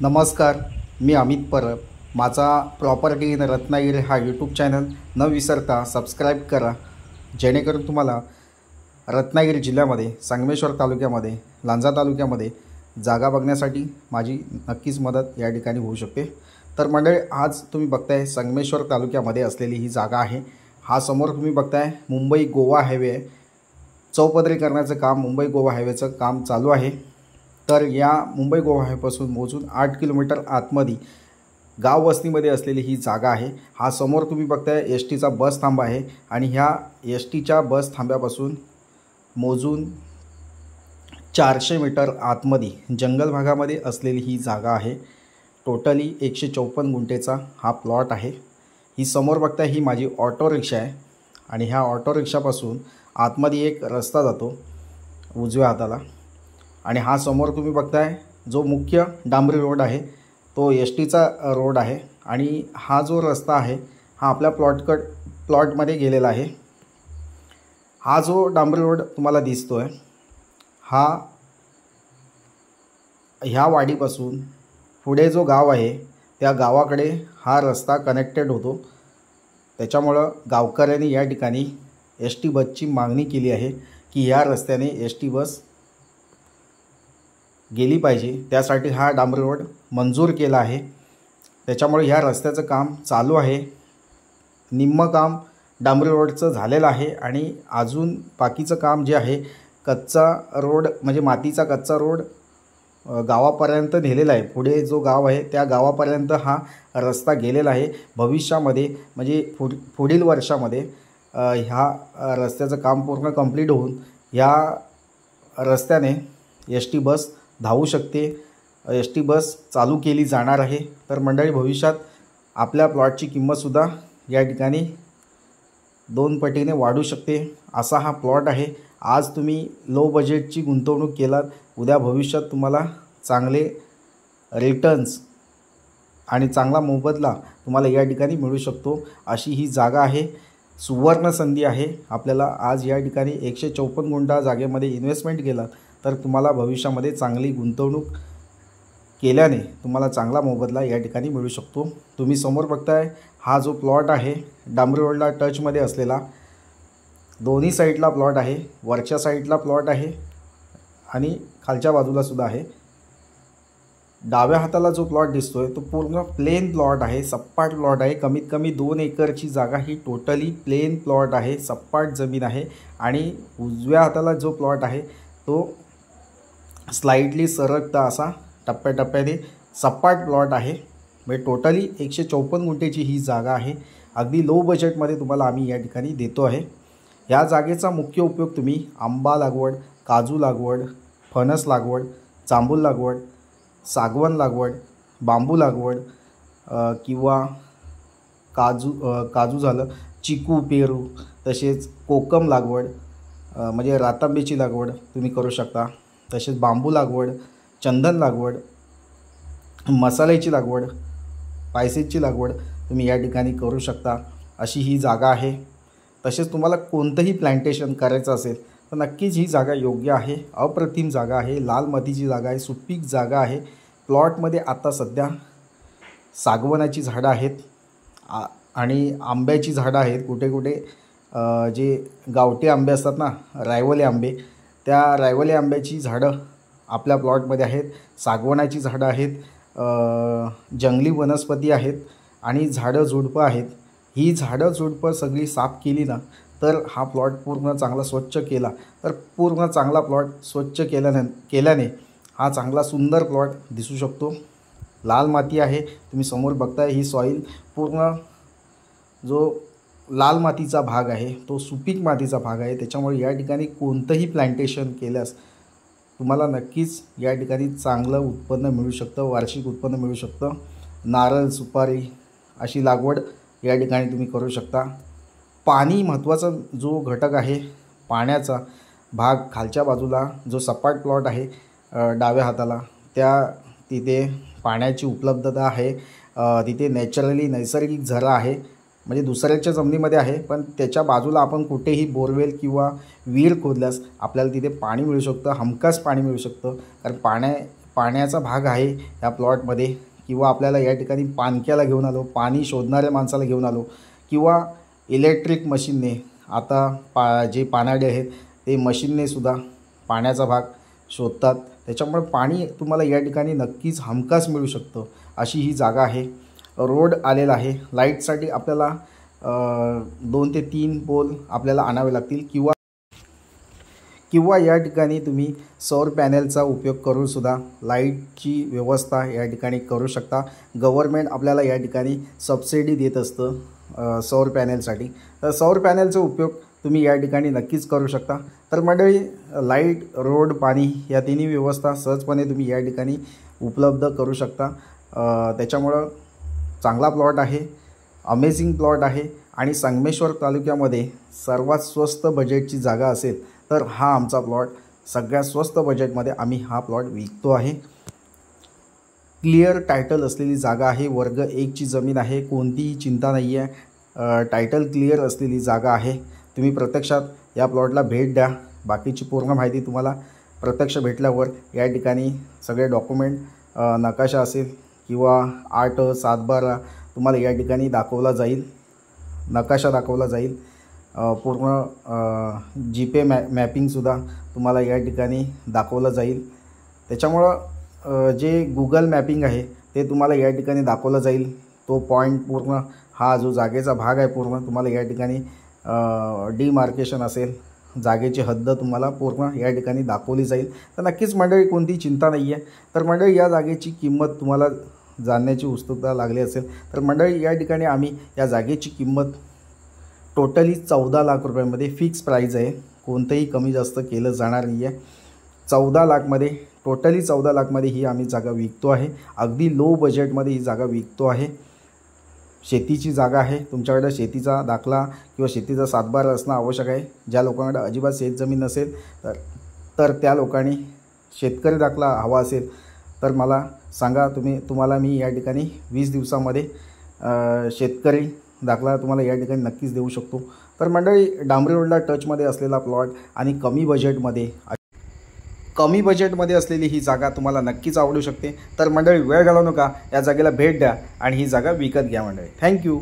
नमस्कार, मी अमित परब. माझा property in Ratnagiri हा यूट्यूब चॅनल न विसरता सबस्क्राईब करा, जेणेकरून तुम्हाला रत्नागिरी जिल्ह्यामध्ये संगमेश्वर तालुक्यामध्ये लांजा तालुक्यामध्ये जागा बघण्यासाठी माझी नक्कीच मदत या ठिकाणी होऊ शकते. तर मंडळी, आज तुम्ही बघताय संगमेश्वर तालुक्यामध्ये असलेली ही जागा आहे. हा समोर तुम्ही बघताय मुंबई गोवा हायवे आहे. चौपदरीकरणाचं काम, मुंबई गोवा हायवेचं काम चालू आहे. तर या मुंबई गोवा हायवेपासून मोजून 8 किलोमीटर आतमध्ये गाव वस्तीमध्ये असलेली ही जागा आहे. हा समोर तुम्ही बघताय एस टीचा बस थांबा आहे आणि ह्या एस टीच्या बस थांब्यापासून मोजून 400 मीटर आतमध्ये जंगल भागामध्ये असलेली ही जागा आहे. टोटली 154 गुंठेचा हा प्लॉट आहे. ही समोर बघताय ही माझी ऑटो रिक्षा आहे आणि ह्या ऑटो रिक्षापासून आतमध्ये एक रस्ता जातो उजव्या हाताला. आणि हा समोर तुम्ही बघताय जो मुख्य डांबरी रोड आहे तो एस टीचा रोड आहे. आणि हा जो रस्ता आहे हा आपल्या प्लॉटमध्ये गेलेला आहे. हा जो डांबरी रोड तुम्हाला दिसतो आहे ह्या वाडीपासून पुढे जो गाव आहे त्या गावाकडे हा रस्ता कनेक्टेड होतो. त्याच्यामुळं गावकऱ्यांनी या ठिकाणी एस टी बसची मागणी केली आहे की या रस्त्याने एस टी बस गेली पाहिजे. त्यासाठी हा डांबरी रोड मंजूर केला आहे. त्याच्यामुळे ह्या रस्त्याचं काम चालू आहे. निम्म काम डांबरी रोडचं झालेलं आहे आणि अजून बाकीचं काम जे आहे कच्चा रोड म्हणजे मातीचा कच्चा रोड गावापर्यंत नेलेला आहे. पुढे जो गाव आहे त्या गावापर्यंत हा रस्ता गेलेला आहे. भविष्यामध्ये म्हणजे पुढील वर्षामध्ये ह्या रस्त्याचं काम पूर्ण कंप्लीट होऊन ह्या रस्त्याने एस टी बस धावू शकते. एस टी बस चालू केली जाणार आहे. तर मंडळी, भविष्यात आपल्या प्लॉटची किंमतसुद्धा या ठिकाणी 2 पटीने वाढू शकते असा हा प्लॉट आहे. आज तुम्ही लो बजेटची गुंतवणूक केलात, उद्या भविष्यात तुम्हाला चांगले रिटर्न्स आणि चांगला मोबदला तुम्हाला या ठिकाणी मिळू शकतो अशी ही जागा आहे. सुवर्ण संधी आहे. आपल्याला आज या ठिकाणी 154 गुंठा जागेमध्ये इन्व्हेस्टमेंट केला तर तुम्हाला भविष्यामध्ये चांगली गुंतवणूक केल्याने तुम्हाला चांगला मोबदला या ठिकाणी मिळू शकतो. तुम्ही समोर बघताय हा जो प्लॉट आहे डांबरी रोडला टचमध्ये असलेला, दोन्ही साईडला प्लॉट आहे. वरच्या साईडला प्लॉट आहे आणि खालच्या बाजूलासुद्धा आहे. डाव्या हाताला जो प्लॉट दिसतोय तो पूर्ण प्लेन प्लॉट आहे, सपाट प्लॉट आहे. कमीत कमी 2 एकरची जागा ही टोटली प्लेन प्लॉट आहे, सपाट जमीन आहे. आणि उजव्या हाताला जो प्लॉट आहे तो स्लाइडली सरकता असा टप्प्याटप्प्याने सपाट प्लॉट आहे. म्हणजे टोटली 154 गुंठेची ही जागा आहे. अगदी लो बजेटमध्ये तुम्हाला आम्ही या ठिकाणी देतो आहे. या जागेचा मुख्य उपयोग तुम्ही आंबा लागवड, काजू लागवड, फणस लागवड, जांभूळ लागवड, सागवण लागवड, बांबू लागवड किंवा काजू झालं, चिकू, पेरू, तसेच कोकम लागवड म्हणजे रातांब्याची लागवड तुम्ही करू शकता. तसेच बांबू लागवड, चंदन लागवड, मसाल्याची लागवड, स्पायसेसची लागवड तुम्ही या ठिकाणी करू शकता अशी ही जागा आहे. तसेच तुम्हाला कोणतंही प्लांटेशन करायचं असेल तर नक्कीच ही जागा योग्य आहे. अप्रतिम जागा आहे, लाल मातीची जागा आहे, सुपीक जागा आहे. प्लॉटमध्ये आता सध्या सागवनाची झाडं आहेत आणि आंब्याची झाडं आहेत. कुठे कुठे जे गावठी आंबे असतात ना, रायवले आंबे, त्या रायवले आंब्याची झाडं आपल्या प्लॉटमध्ये आहेत. सागवनाची झाडं आहेत, जंगली वनस्पती आहेत आणि झाडं झुडपं आहेत. ही झाडं झुडपं सगळी साफ केली ना तर हा प्लॉट पूर्ण चांगला स्वच्छ केला तर पूर्ण चांगला प्लॉट स्वच्छ केल्याने हा चांगला सुंदर प्लॉट दिसू शकतो. लाल माती आहे, तुम्ही समोर बघताय. ही सॉईल पूर्ण जो लाल मातीचा भाग आहे तो सुपीक मातीचा भाग आहे. त्याच्यामुळे या ठिकाणी कोणतंही प्लांटेशन केल्यास तुम्हाला नक्कीच या ठिकाणी चांगलं उत्पन्न मिळू शकतं, वार्षिक उत्पन्न मिळू शकतं. नारळ, सुपारी अशी लागवड या ठिकाणी तुम्ही करू शकता. पाणी महत्त्वाचा जो घटक आहे, पाण्याचा भाग खालच्या बाजूला जो सपाट प्लॉट आहे डाव्या हाताला, तिथे पाण्याची उपलब्धता आहे. तिथे नैसर्गिक झरा आहे. म्हणजे दुसऱ्याच्या जमिनीमध्ये आहे, पण त्याच्या बाजूला आपण कुठेही बोरवेल किंवा विहीर खोदल्यास आपल्याला तिथे पाणी मिळू शकतं, हमखास पाणी मिळू शकतं. कारण पाण्याचा भाग आहे या प्लॉटमध्ये, किंवा आपल्याला या ठिकाणी पाणक्याला घेऊन आलो, पाणी शोधणाऱ्या माणसाला घेऊन आलो, किंवा इलेक्ट्रिक मशीनने, आता जे पाण्याडे आहेत ते मशीनने सुद्धा पाण्याचा भाग शोधतात, त्याच्यामुळे पाणी तुम्हाला या ठिकाणी नक्कीच हमखास मिळू शकतं अशी ही जागा आहे. रोड आलेला आहे. लाईटसाठी आपल्याला 2 ते 3 पोल आपल्याला आणावे लागतील, किंवा या ठिकाणी तुम्ही सौर पॅनेलचा उपयोग करून सुद्धा लाईटची व्यवस्था या ठिकाणी करू शकता. गव्हर्मेंट आपल्याला या ठिकाणी सबसिडी देत असतं सौर पॅनेलसाठी, तर सौर पॅनेलचा उपयोग तुम्ही या ठिकाणी नक्कीच करू शकता. तर मंडळी, लाईट, रोड, पाणी या तिन्ही व्यवस्था सहजपणे तुम्ही या ठिकाणी उपलब्ध करू शकता. त्याच्यामुळं चांगला प्लॉट आहे, अमेझिंग प्लॉट आहे, आणि संगमेश्वर तालुक्यामध्ये सर्वात स्वस्त बजेटची जागा असेल तर हा आमचा प्लॉट सगळ्यात स्वस्त बजेटमध्ये आम्ही हा प्लॉट विकतो आहे. क्लिअर टायटल असलेली जागा आहे. वर्ग 1ची जमीन आहे. कोणतीही चिंता नाही आहे. टायटल क्लिअर असलेली जागा आहे. तुम्ही प्रत्यक्षात या प्लॉटला भेट द्या. बाकीची पूर्ण माहिती तुम्हाला प्रत्यक्ष भेटल्यावर या ठिकाणी सगळे डॉक्युमेंट, नकाशा असेल किंवा 8/7/12 तुम्हाला या ठिकाणी दाखवला जाईल, नकाशा दाखवला जाईल. पूर्ण जीपे मॅपिंगसुद्धा तुम्हाला या ठिकाणी दाखवलं जाईल. त्याच्यामुळं जे गुगल मॅपिंग आहे ते तुम्हाला या ठिकाणी दाखवलं जाईल. तो पॉईंट पूर्ण हा जो जागेचा भाग आहे पूर्ण तुम्हाला या ठिकाणी डिमार्केशन असेल, जागेची हद्द तुम्हाला पूर्ण या ठिकाणी दाखवली जाईल. तर नक्कीच मंडळी, कोणती चिंता नाही आहे. तर मंडळी, या जागेची किंमत तुम्हाला जाणण्याची उत्सुकता लागली असेल तर मंडळी, या ठिकाणी आम्ही या जागेची किंमत टोटली 14 लाख रुपयांमध्ये फिक्स प्राईज आहे. कोणतंही कमी जास्त केलं जाणार नाही आहे. 14 लाखमध्ये, टोटली 14 लाखमध्ये ही आम्ही जागा विकतो आहे. अगदी लो बजेटमध्ये ही जागा विकतो आहे. शेतीची जागा आहे. तुमच्याकडे शेतीचा दाखला किंवा शेतीचा 7/12 असणं आवश्यक आहे. ज्या लोकांकडे अजिबात शेतजमीन नसेल तर त्या लोकांनी शेतकरी दाखला हवा असेल तर मला सांगा. तुम्हाला मी या ठिकाणी 20 दिवसामध्ये शेतकरी दाखला तुम्हाला या ठिकाणी नक्कीच देऊ शकतो. तर मंडळी, डांबरी रोडला टचमध्ये असलेला प्लॉट आणि कमी बजेटमध्ये असलेली ही जागा तुम्हाला नक्कीच आवडू शकते. तर मंडळी, वेळ घालवू नका, या जागेला भेट द्या आणि ही जागा विकत घ्या मंडळी. थँक्यू.